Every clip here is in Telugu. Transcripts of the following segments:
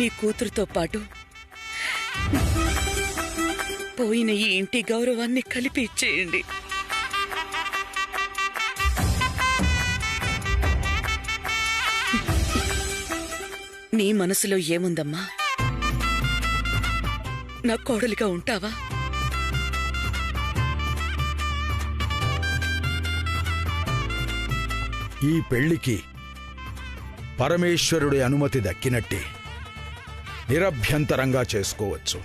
మీ కూతురుతో పాటు పోయిన ఈ ఇంటి గౌరవాన్ని కలిపి ఇచ్చేయండి. నీ మనసులో ఏముందమ్మా? నా కోడలిగా ఉంటావా? ఈ పెళ్లికి పరమేశ్వరుడి అనుమతి దక్కినట్టే నిరభ్యంతరంగా చేసుకోవచ్చు.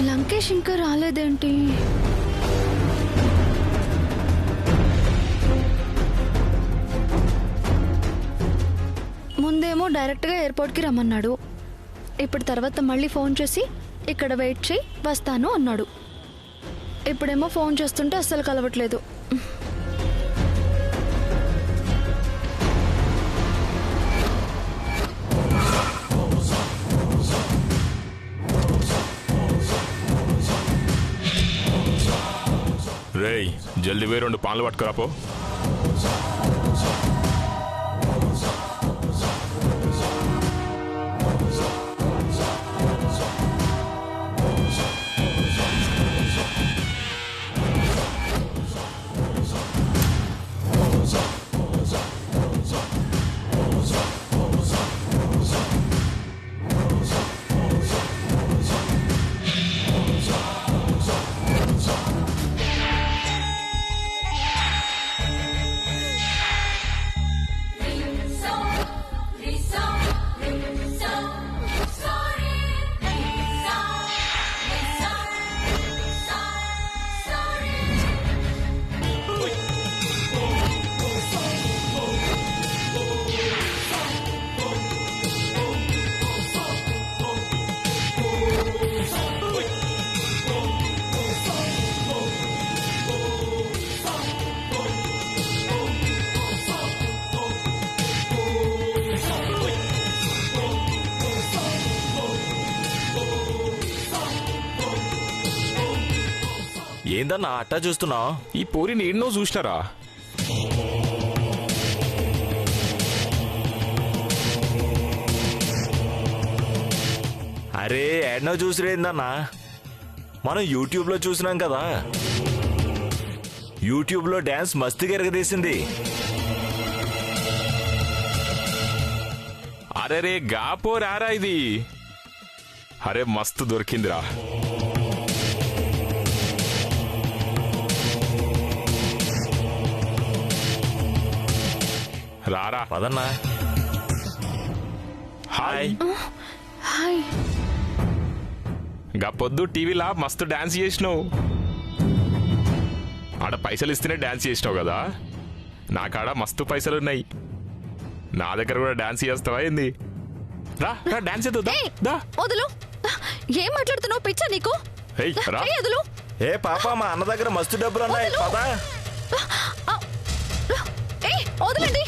లంకేష్ ఇంకా రాలేదేంటి? ముందేమో డైరెక్ట్గా ఎయిర్పోర్ట్కి రమ్మన్నాడు. ఇప్పుడు తర్వాత మళ్ళీ ఫోన్ చేసి ఇక్కడ వెయిట్ చేయి వస్తాను అన్నాడు. ఇప్పుడేమో ఫోన్ చేస్తుంటే అస్సలు కలవట్లేదు. రేయ్, జల్దీ పోయి 2 పాన్లు పట్టుకురాపో. ఏందన్నా అట్టా చూస్తున్నావు? ఈ పోరిని ఎన్నో చూసినారా? అరే ఎన్నో చూసిరేందన్నా, మనం యూట్యూబ్లో చూసినాం కదా. యూట్యూబ్లో డ్యాన్స్ మస్తుగా ఎరగదీసింది. అరే రే గాపో రారా ఇది. అరే మస్తు దొరికిందిరా. రారా పదన్నా. హాయ్. హాయ్. గా పొద్దు టీవీలా మస్తు డాన్స్ చేసినావు. ఆడ పైసలు ఇస్తేనే డాన్స్ చేసినావు కదా. నాకాడ మస్తు పైసలున్నాయి. నా దగ్గర కూడా డాన్స్ చేస్తావా ఏంది? రా రా డాన్స్ చేద్దా. వదులు. ఏం మాట్లాడుతున్నావు? పిచ్చా నీకు? వదులు. ఏ పాప, మా అన్న దగ్గర మస్తు డబ్బులు ఉన్నాయి. పదా వదలండి.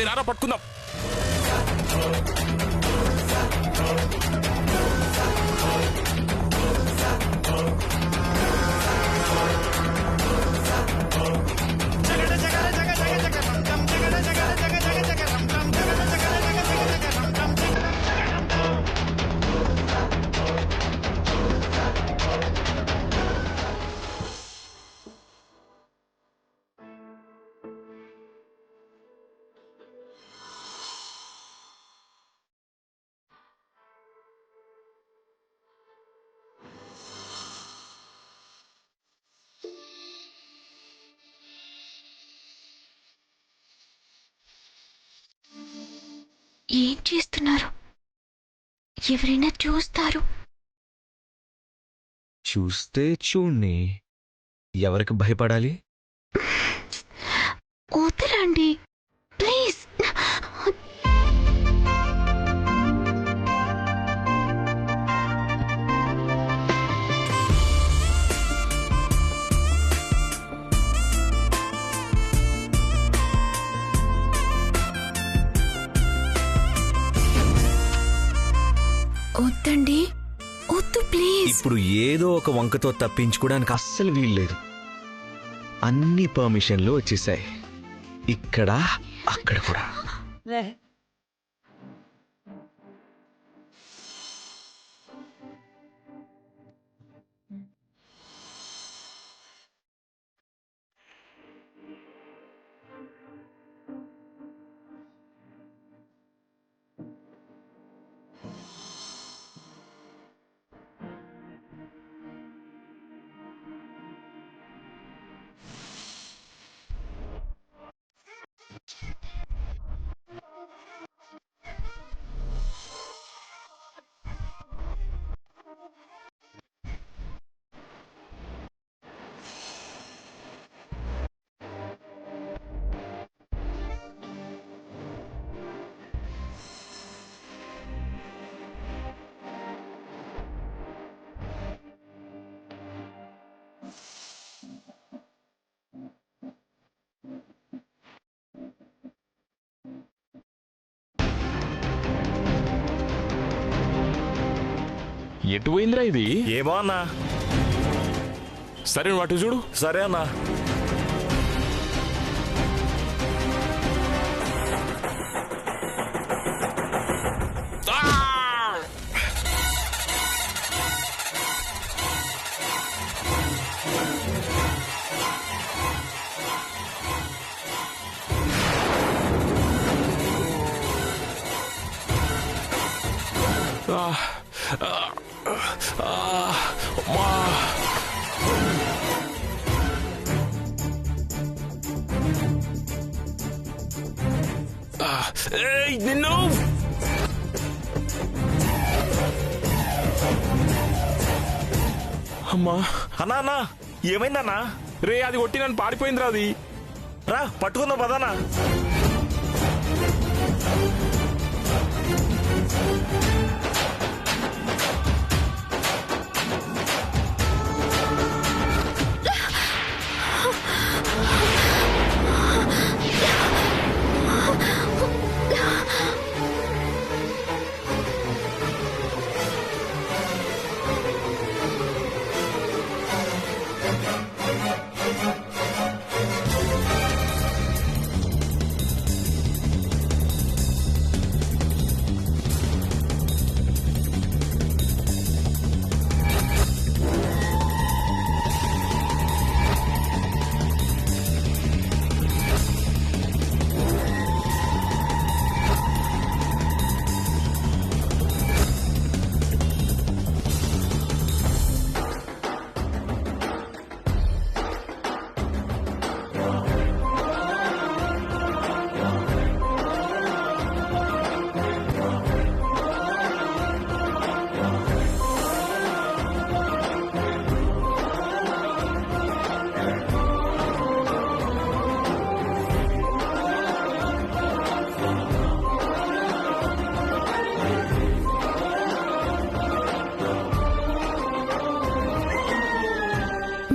రారా పట్టుకుందాం. ఏం చేస్తున్నారు? ఎవరైనా చూస్తారు. చూస్తే చూడ్ని. ఎవరికి భయపడాలి? వదలండి ప్లీజ్. వద్దండి, వద్దు ప్లీజ్. ఇప్పుడు ఏదో ఒక వంకతో తప్పించుకోవడానికి అస్సలు వీల్లేదు. అన్ని పర్మిషన్లు వచ్చేసాయి. ఇక్కడ అక్కడ కూడా. ఎటు పోయిందిరా ఇది? ఏమో అన్నా. సరే నువ్వు అటు చూడు. సరే అన్నా. నిన్ను అమ్మా. అన్నా అన్నా ఏమైందన్నా? రే అది కొట్టి నన్ను పారిపోయిందిరా అది. రా పట్టుకుందాం పదనా.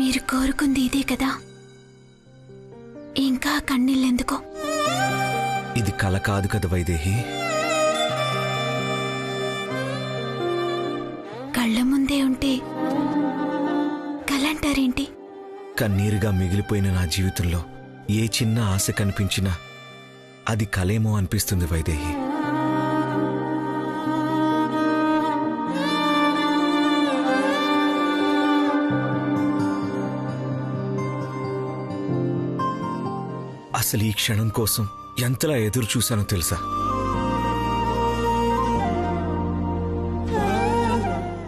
మీరు కోరుకుంది ఇదే కదా, ఇంకా కన్నీళ్ళెందుకో? ఇది కల కాదు కదా వైదేహి. కళ్ళ ముందే ఉంటే కలంటారేంటి? కన్నీరుగా మిగిలిపోయిన నా జీవితంలో ఏ చిన్న ఆశ కనిపించినా అది కలేమో అనిపిస్తుంది వైదేహి. అసలు ఈ క్షణం కోసం ఎంతలా ఎదురు చూశానో తెలుసా?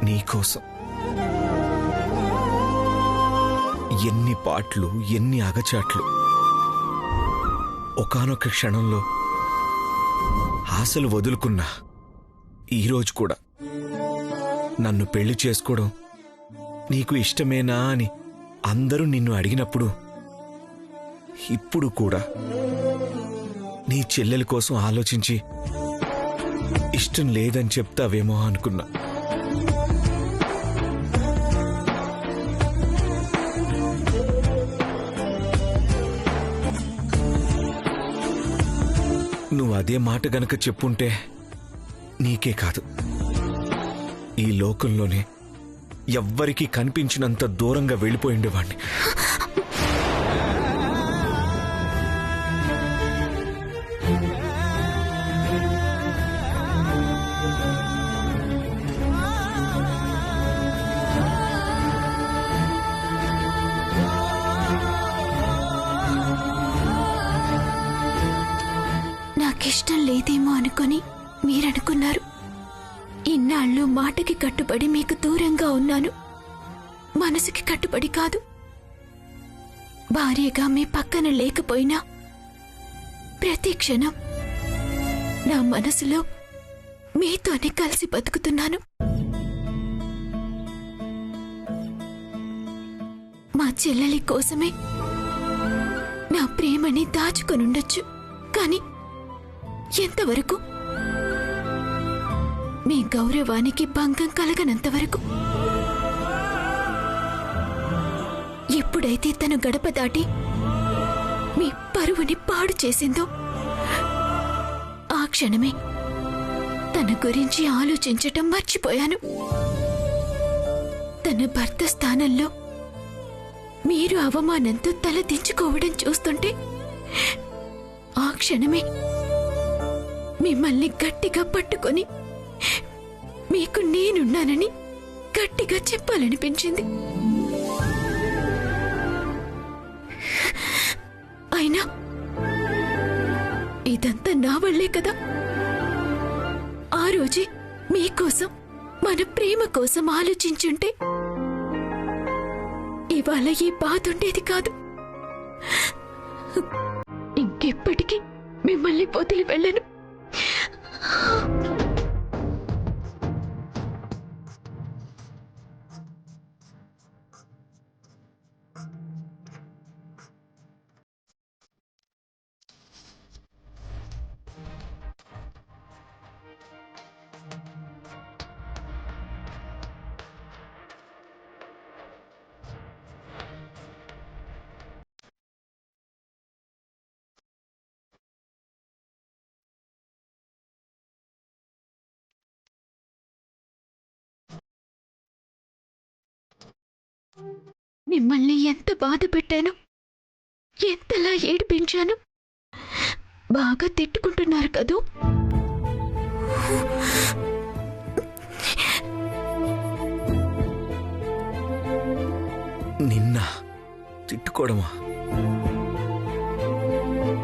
నీకోసం ఎన్ని పాటలు, ఎన్ని అగచాట్లు. ఒకానొక క్షణంలో ఆశలు వదులుకున్నా ఈరోజు కూడా నన్ను పెళ్లి చేసుకోవడం నీకు ఇష్టమేనా అని అందరూ నిన్ను అడిగినప్పుడు ఇప్పుడు కూడా నీ చెల్లెల కోసం ఆలోచించి ఇష్టం లేదని చెప్తావేమో అనుకున్నా. నువ్వు అదే మాట గనక చెప్పుంటే నీకే కాదు, ఈ లోకంలోనే ఎవ్వరికీ కనిపించినంత దూరంగా వెళ్ళిపోయిండేవాణ్ణి. నాకిష్టం లేదేమో అనుకొని మీరనుకున్నారు. ఇన్నాళ్ళు మాటకి కట్టుబడి మీకు దూరంగా ఉన్నాను, మనసుకి కట్టుబడి కాదు. భార్యగా మీ పక్కన లేకపోయినా ప్రతి క్షణం నా మనసులో మీతోనే కలిసి బతుకుతున్నాను. మా చెల్లెలి కోసమే నా ప్రేమని దాచుకొనుండొచ్చు, కానీ ఎంతవరకు? మీ గౌరవానికి భంగం కలగనంతవరకు. ఎప్పుడైతే తను గడప దాటి మీ పరువుని పాడు చేసిందో ఆ క్షణమే తన గురించి ఆలోచించటం మర్చిపోయాను. తన భర్త స్థానంలో మీరు అవమానంతో తల దించుకోవడం చూస్తుంటే ఆ క్షణమే మిమ్మల్ని గట్టిగా పట్టుకొని మీకు నేనున్నానని గట్టిగా చెప్పాలనిపించింది. అయినా ఇదంతా నా వల్లే కదా. ఆ రోజే మీకోసం, మన ప్రేమ కోసం ఆలోచించుంటే ఇవాళ ఈ బాధ ఉండేది కాదు. ఇంకెప్పటికీ మిమ్మల్ని వదిలి వెళ్ళను. మిమ్మల్ని ఎంత బాధ పెట్టాను, ఎంతలా ఏడిపించాను. బాగా తిట్టుకుంటున్నారు కదూ. నిన్న తిట్టుకోవడమా?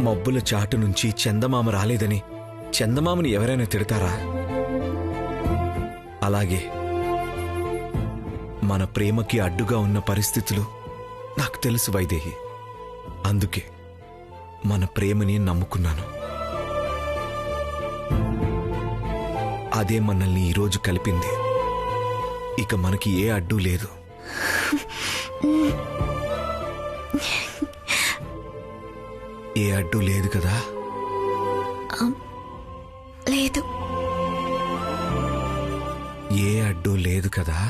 మబ్బుల చాటు నుంచి చందమామ రాలేదని చందమామని ఎవరైనా తిడతారా? అలాగే మన ప్రేమకి అడ్డుగా ఉన్న పరిస్థితులు నాకు తెలుసు వైదేహి. అందుకే మన ప్రేమని నమ్ముకున్నాను. అదే మనల్ని ఈరోజు కలిపింది. ఇక మనకి ఏ అడ్డు లేదు. ఏ అడ్డు లేదు కదా? లేదు. ఏ అడ్డు లేదు కదా?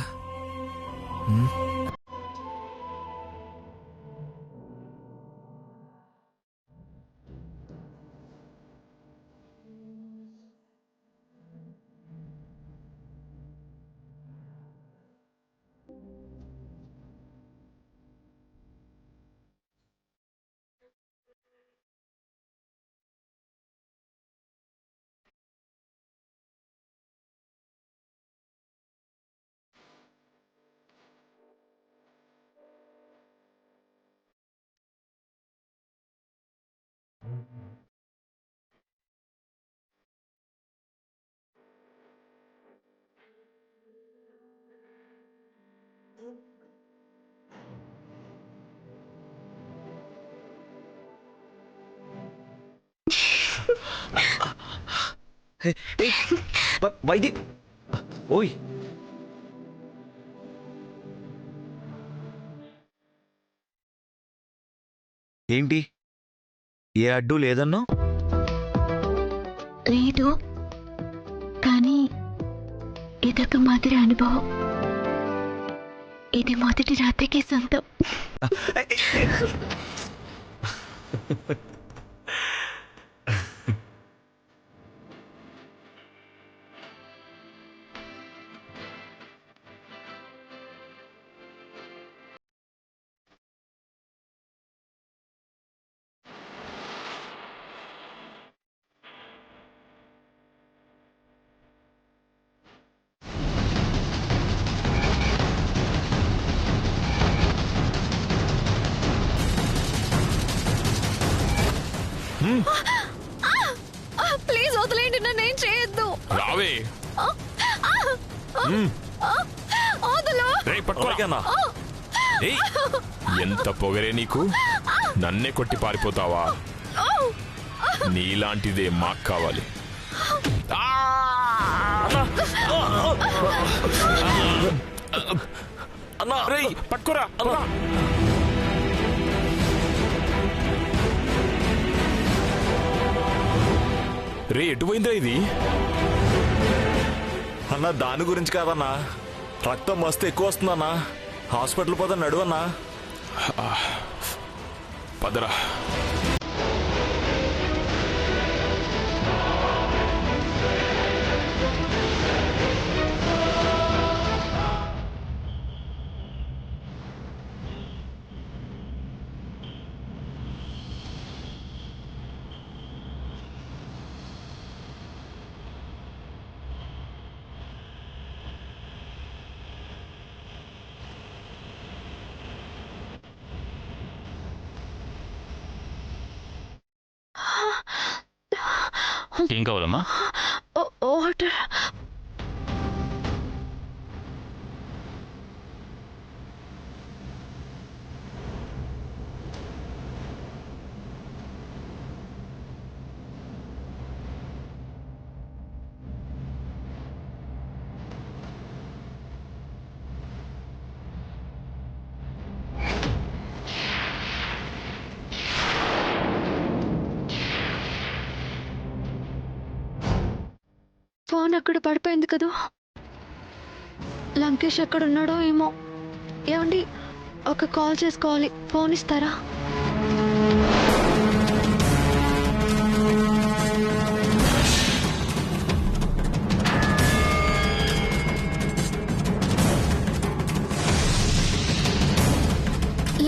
వైద్య ఓయ్ ఏంటి ఏ అడ్డు లేదన్నో? లేదు, కానీ ఇదొక మధుర అనుభవం. ఇది మొదటి రాత్రికి సొంతం. ప్లీజ్ వదిలేండి, నన్ను ఏం చేయొద్దు. రావే. వదలు. రేయ్, పట్టుకోరా. ఓకేనా? ఏయ్, ఎంత పొగరే నీకు? నన్నే కొట్టి పారిపోతావా? నీలాంటిదే మాకు కావాలి. అన్నా రేయ్, పట్టుకోరా. రే, ఎటు పోయిందా ఇది? అన్న దాని గురించి కాదన్నా, రక్తం మస్తు ఎక్కువ వస్తుందన్నా. హాస్పిటల్ పోతే నడువన్నా. పదరా. ఏం కావాలమ్మా? వాటర్. ఫోన్ అక్కడ పడిపోయింది కదూ. లంకేష్ ఎక్కడున్నాడో ఏమో. ఏమండి, ఒక కాల్ చేసుకోవాలి, ఫోన్ ఇస్తారా?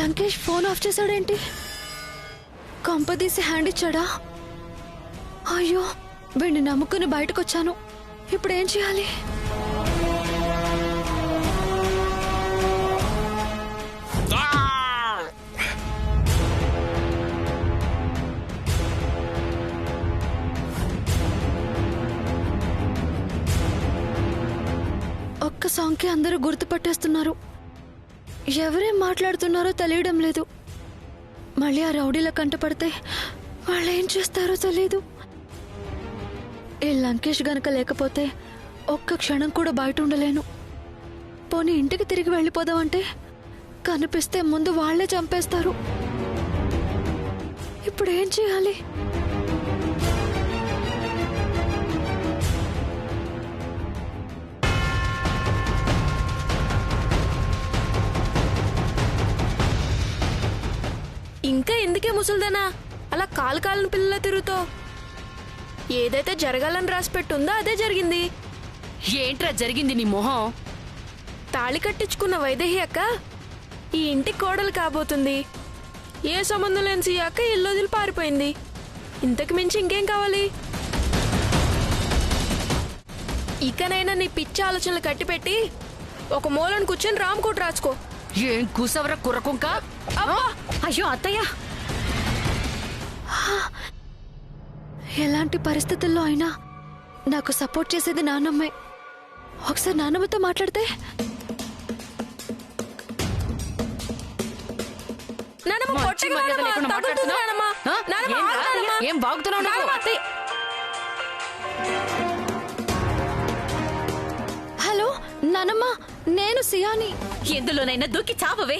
లంకేష్ ఫోన్ ఆఫ్ చేశాడేంటి? కంపదీసి హ్యాండ్ ఇచ్చాడా? అయ్యో, వీడిని నమ్ముకుని బయటకు వచ్చాను. ఇప్పుడు ఏం చేయాలి? ఒక్క సాంగ్కి అందరూ గుర్తుపట్టేస్తున్నారు. ఎవరేం మాట్లాడుతున్నారో తెలియడం లేదు. మళ్ళీ ఆ రౌడీల కంటపడితే వాళ్ళు ఏం చేస్తారో తెలీదు. ఈ లంకేష్ గనక లేకపోతే ఒక్క క్షణం కూడా బయట ఉండలేను. పోనీ ఇంటికి తిరిగి వెళ్ళిపోదామంటే కనిపిస్తే ముందు వాళ్లే చంపేస్తారు. ఇప్పుడు ఏం చేయాలి? ఇంకా ఎందుకే ముసల్దానా అలా కాలు కాలను పిల్లల తిరుగుతో? ఏదైతే జరగాలని రాసి పెట్టుందో అదే జరిగింది. ఏంట్రా జరిగింది నీ మొహం? తాళి కట్టించుకున్న వైదేహి అక్క ఈ ఇంటికి కోడలు కాబోతుంది. ఏ సంబంధం లేని సీ అక్క ఇల్లు వదిలి పారిపోయింది. ఇంతకు మించి ఇంకేం కావాలి? ఇకనైనా నీ పిచ్చి ఆలోచనలు కట్టిపెట్టి ఒక మూలను కూర్చొని రామ్కోట్ రాసుకో. ఏం కూసవరా కుర్రకుంక? అయ్యో అత్తయ్య, ఎలాంటి పరిస్థితుల్లో అయినా నాకు సపోర్ట్ చేసేది నాన్నమ్మే. ఒకసారి నాన్నమ్మతో మాట్లాడితే. ఏం బాగుతున్నావు? నానమ్మ నేను సియాని. ఎందులోనైనా దూకి చావవే.